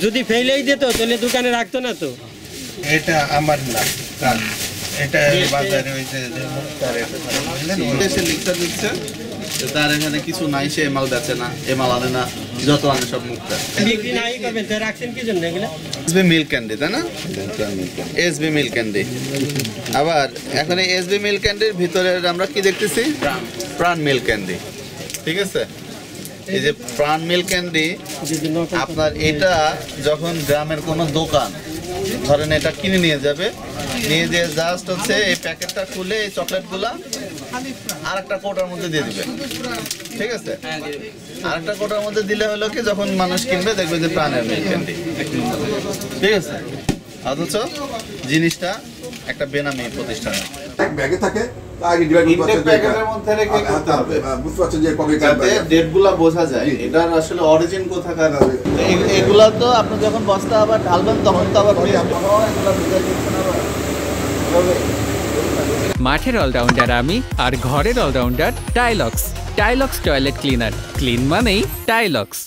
যদি ফেলেই দিত তাহলে দোকানে রাখতো না তো। এটা আমার না, এটা বাজারে ওই যে মুক্তার দেশে লিখতে দিচ্ছে তার এখানে কিছু নাই, সে মাল বেচে না, এ মাল আনে না, যত আনে সব মুক্তা। বিক্রি নাই করবেন তো রাখছেন কি জন্য এগুলো? এসবি মিল্ক ক্যান্ডি, তাই না? SB milk candy. আবার এখন এই এসবি মিল্ক ক্যান্ডির ভিতরে আমরা কি দেখতেছি? প্রাণ মিল্ক ক্যান্ডি। ঠিক আছে, এই যে প্রাণ মিল্ক ক্যান্ডি আপনার, এটা যখন গ্রামের কোনো দোকান ধরেন এটা কিনে নিয়ে যাবে, নিয়ে যেয়ে জাস্ট হচ্ছে এই প্যাকেটটা খুলে এই চকলেটগুলা আর একটা কৌটার মধ্যে দিয়ে দিবে। ঠিক আছে, আর একটা কৌটার মধ্যে দিলে হলো কি, যখন মানুষ কিনবে দেখবে যে প্রাণের মিল্ক ক্যান্ডি। ঠিক আছে, অথচ জিনিসটা একটা বেনামি প্রতিষ্ঠান ব্যাগে থাকে, আগে ডিভাইড করতে প্যাকেটের মধ্যে রেখে করতে হবে, বুঝতে পারছেন যে কবে যাতে ডেটগুলো বোঝা যায়, এটার আসলে অরিজিন কোথাকার। এগুলা তো আপনি যখন বস্তা আবার ঢালবেন তখন তো আবার মাঠের অলরাউন্ডার আমি, আর ঘরের allrounder Tilex. Tilex toilet cleaner, clean মানেই টাইলক্স।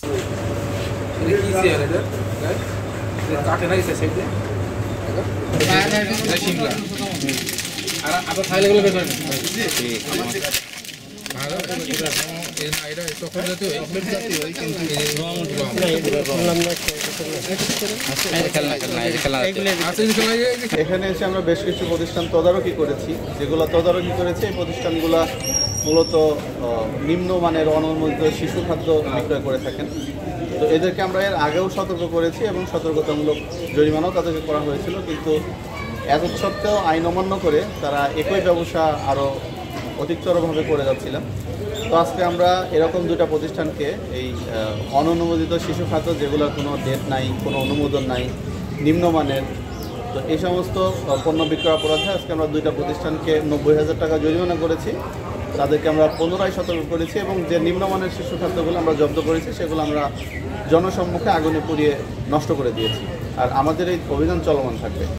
এখানে এসে আমরা বেশ কিছু প্রতিষ্ঠান তদারকি করেছি, যেগুলো তদারকি করেছে এই প্রতিষ্ঠানগুলো মূলত নিম্নমানের অননুমোদিত শিশু খাদ্য বিক্রয় করে থাকেন। তো এদেরকে আমরা এর আগেও সতর্ক করেছি এবং সতর্কতামূলক জরিমানাও তাদেরকে করা হয়েছিল, কিন্তু এত সত্ত্বেও আইন অমান্য করে তারা একই ব্যবসা আরও অধিকতরভাবে করে যাচ্ছিলেন। তো আজকে আমরা এরকম দুটা প্রতিষ্ঠানকে, এই অননুমোদিত শিশু খাদ্য যেগুলোর কোনো ডেট নাই, কোনো অনুমোদন নাই, নিম্নমানের, তো এই সমস্ত পণ্য বিক্রয় অপরাধে আজকে আমরা দুইটা প্রতিষ্ঠানকে 90,000 টাকা জরিমানা করেছি। তাদেরকে আমরা পুনরায় সতর্ক করেছি এবং যে নিম্নমানের শিশু খাদ্যগুলো আমরা জব্দ করেছি সেগুলো আমরা জনসম্মুখে আগুনে পুড়িয়ে নষ্ট করে দিয়েছি। আর আমাদের এই অভিযান চলমান থাকবে।